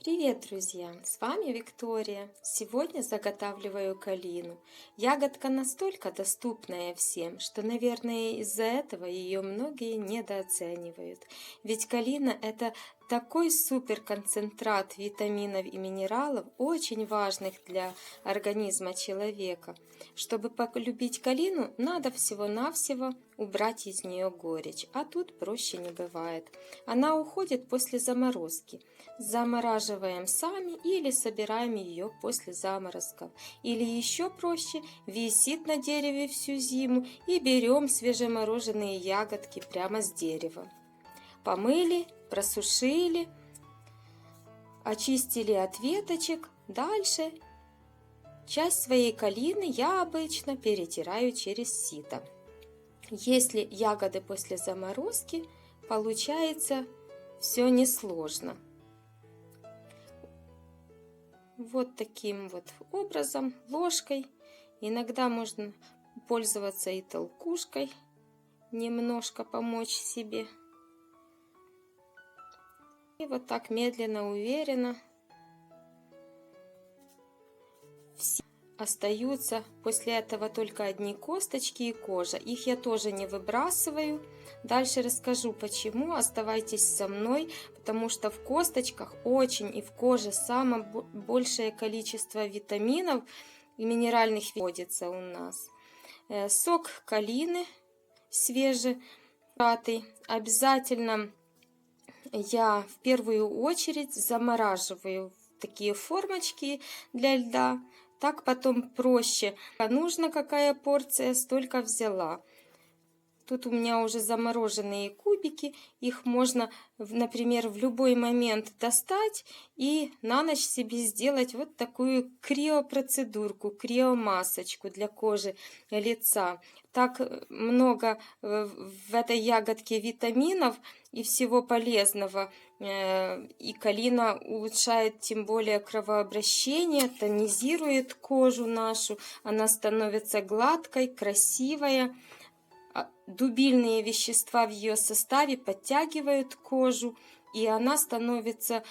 Привет, друзья! С вами Виктория. Сегодня заготавливаю калину. Ягодка настолько доступная всем, что, наверное, из-за этого ее многие недооценивают. Ведь калина– это такой суперконцентрат витаминов и минералов, очень важных для организма человека. Чтобы полюбить калину, надо всего-навсего убрать из нее горечь, а тут проще не бывает. Она уходит после заморозки. Замораживаем сами или собираем ее после заморозков. Или еще проще, висит на дереве всю зиму и берем свежемороженые ягодки прямо с дерева. Помыли, просушили, очистили от веточек. Дальше часть своей калины я обычно перетираю через сито. Если ягоды после заморозки, получается все несложно. Вот таким вот образом, ложкой. Иногда можно пользоваться и толкушкой, немножко помочь себе. И вот так медленно, уверенно. Все остаются после этого только одни косточки и кожа. Их я тоже не выбрасываю. Дальше расскажу почему. Оставайтесь со мной, потому что в косточках очень и в коже самое большее количество витаминов и минеральных водится у нас. Сок калины свежий, обязательно я в первую очередь замораживаю в такие формочки для льда. Так потом проще. Нужно какая порция, столько взяла. Тут у меня уже замороженные кубики. Их можно, например, в любой момент достать и на ночь себе сделать вот такую криопроцедурку, криомасочку для кожи лица. Так много в этой ягодке витаминов и всего полезного. И калина улучшает тем более кровообращение, тонизирует кожу нашу. Она становится гладкой, красивая. Дубильные вещества в ее составе подтягивают кожу, и она становится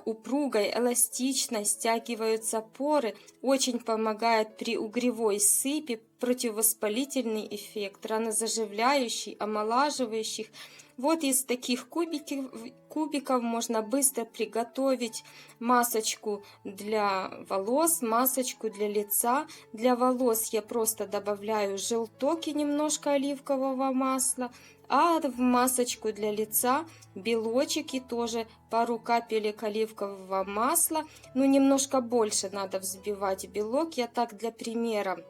упругой, эластичной, стягиваются поры, очень помогает при угревой сыпи, противовоспалительный эффект, ранозаживляющий, омолаживающих. Вот из таких кубиков можно быстро приготовить масочку для волос, масочку для лица. Для волос я просто добавляю желток и немножко оливкового масла. А в масочку для лица белочек и тоже пару капелек оливкового масла. Но немножко больше надо взбивать белок. Я так для примера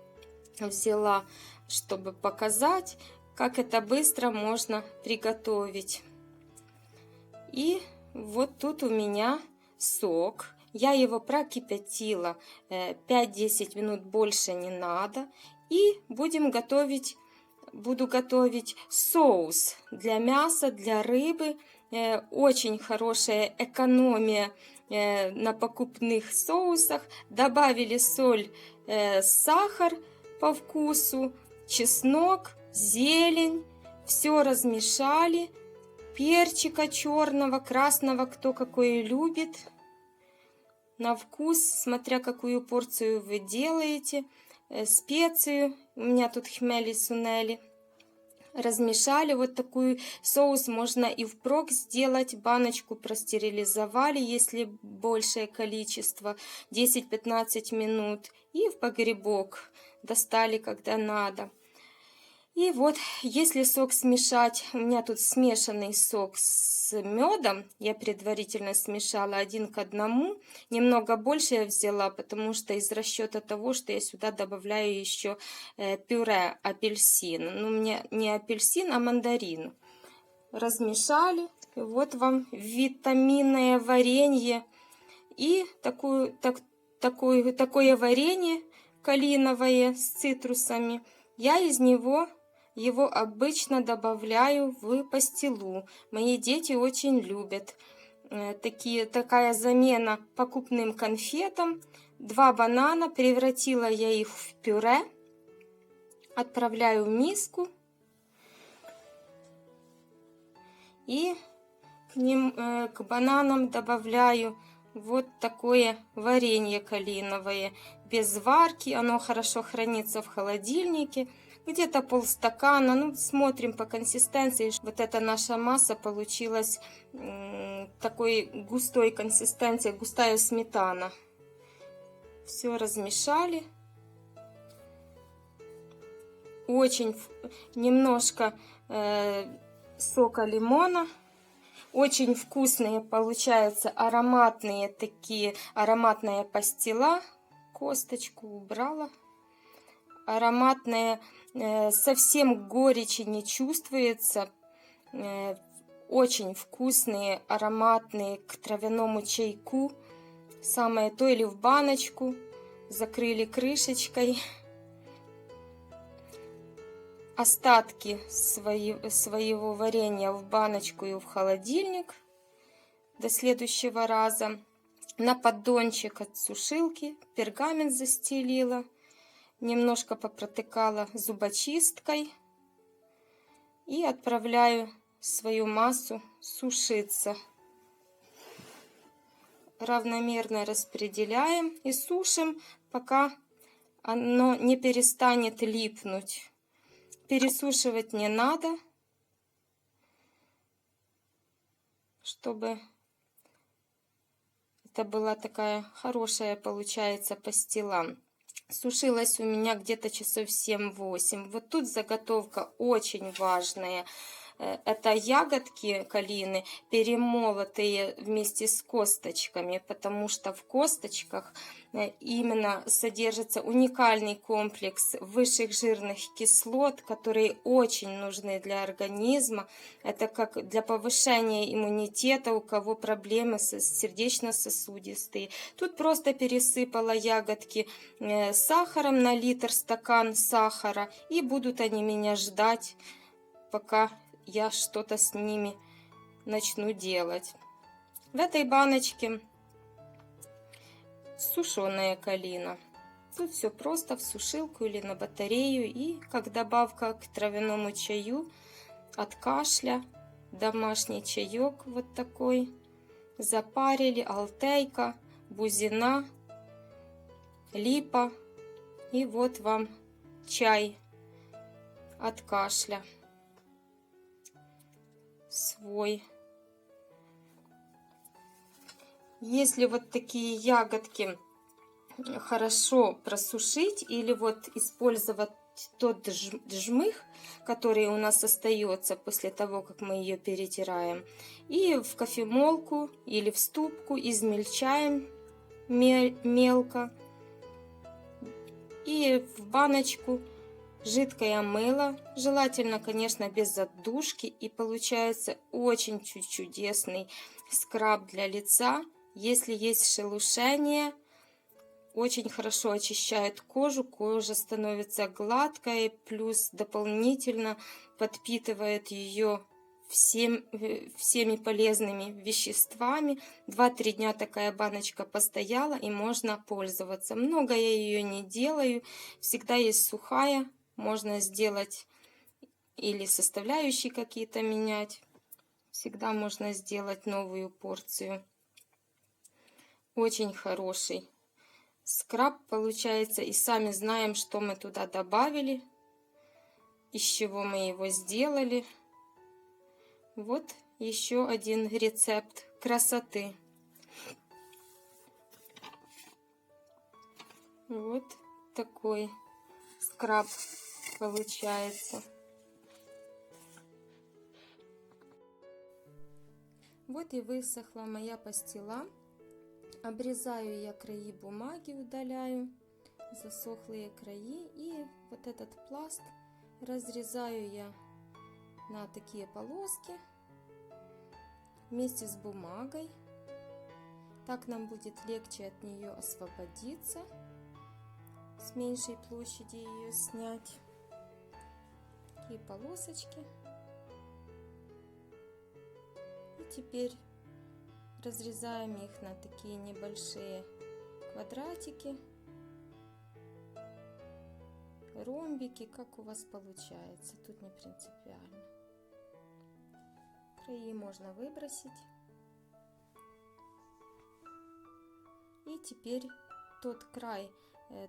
взяла, чтобы показать, как это быстро можно приготовить. И вот тут у меня сок. Я его прокипятила 5-10 минут, больше не надо. И буду готовить соус для мяса, для рыбы. Очень хорошая экономия на покупных соусах. Добавили соль, сахар по вкусу, чеснок, зелень. Все размешали. Перчика черного, красного, кто какой любит. На вкус, смотря какую порцию вы делаете. Специю, у меня тут хмели сунели. Размешали. Вот такой соус можно и впрок сделать. Баночку простерилизовали, если большее количество. 10-15 минут. И в погребок достали, когда надо. И вот, если сок смешать, у меня тут смешанный сок с медом, я предварительно смешала 1 к 1, немного больше я взяла, потому что из расчета того, что я сюда добавляю еще пюре апельсина. Ну, у меня не апельсин, а мандарин. Размешали, и вот вам витаминное варенье. И такое варенье калиновое с цитрусами, я из него обычно добавляю в пастилу. Мои дети очень любят. Такая замена покупным конфетам. 2 банана, превратила я их в пюре. Отправляю в миску. И к бананам добавляю Вот такое варенье калиновое, без варки, оно хорошо хранится в холодильнике, где-то полстакана, ну смотрим по консистенции. Вот эта наша масса получилась такой густой консистенции, густая сметана. Все размешали. Очень немножко сока лимона. Очень вкусные получаются, ароматные такие, ароматная пастила. Косточку убрала. Ароматная, совсем горечи не чувствуется. Очень вкусные, ароматные, к травяному чайку. Самое то, или в баночку. Закрыли крышечкой. Остатки своего варенья в баночку и в холодильник до следующего раза. На поддончик от сушилки пергамент застелила, немножко попротыкала зубочисткой и отправляю свою массу сушиться. Равномерно распределяем и сушим, пока оно не перестанет липнуть. Пересушивать не надо, чтобы это была такая хорошая, получается, пастила. Сушилась у меня где-то часов 7-8. Вот тут заготовка очень важная. Это ягодки калины, перемолотые вместе с косточками, потому что в косточках именно содержится уникальный комплекс высших жирных кислот, которые очень нужны для организма. Это как для повышения иммунитета, у кого проблемы сердечно-сосудистые. Тут просто пересыпала ягодки сахаром на литр, стакан сахара, и будут они меня ждать, пока я что-то с ними начну делать. В этой баночке сушеная калина. Тут все просто в сушилку или на батарею. И как добавка к травяному чаю от кашля, домашний чаек вот такой. Запарили алтейка, бузина, липа. И вот вам чай от кашля свой. Если вот такие ягодки хорошо просушить или вот использовать тот жмых, который у нас остается после того, как мы ее перетираем, и в кофемолку или в ступку измельчаем мелко, и в баночку жидкое мыло, желательно, конечно, без отдушки, и получается очень чудесный скраб для лица. Если есть шелушение, очень хорошо очищает кожу, кожа становится гладкой, плюс дополнительно подпитывает ее всеми полезными веществами. 2-3 дня такая баночка постояла, и можно пользоваться. Много я ее не делаю, всегда есть сухая. Можно сделать или составляющие какие-то менять. Всегда можно сделать новую порцию. Очень хороший скраб получается. И сами знаем, что мы туда добавили, из чего мы его сделали. Вот еще один рецепт красоты. Вот такой скраб получается. Вот и высохла моя пастила. Обрезаю я краи бумаги, удаляю засохлые краи, и вот этот пласт разрезаю я на такие полоски вместе с бумагой. Так нам будет легче от нее освободиться, с меньшей площади ее снять. Такие полосочки. И теперь разрезаем их на такие небольшие квадратики, ромбики, как у вас получается. Тут не принципиально. Краи можно выбросить. и теперь тот край,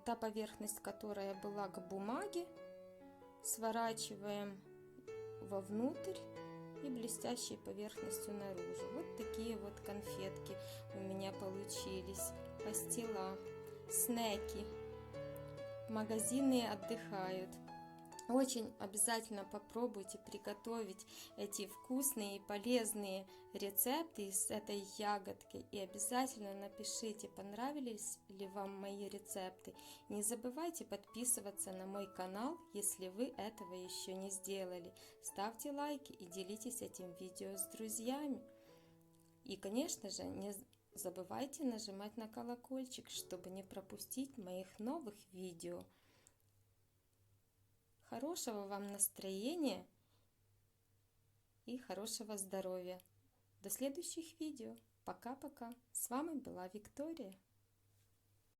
та поверхность, которая была к бумаге, сворачиваем вовнутрь и блестящей поверхностью наружу. Вот такие вот конфетки у меня получились. Пастила, снеки. Магазины отдыхают. Очень обязательно попробуйте приготовить эти вкусные и полезные рецепты с этой ягодкой. И обязательно напишите, понравились ли вам мои рецепты. Не забывайте подписываться на мой канал, если вы этого еще не сделали. Ставьте лайки и делитесь этим видео с друзьями. И, конечно же, не забывайте нажимать на колокольчик, чтобы не пропустить моих новых видео. Хорошего вам настроения и хорошего здоровья. До следующих видео. Пока-пока. С вами была Виктория.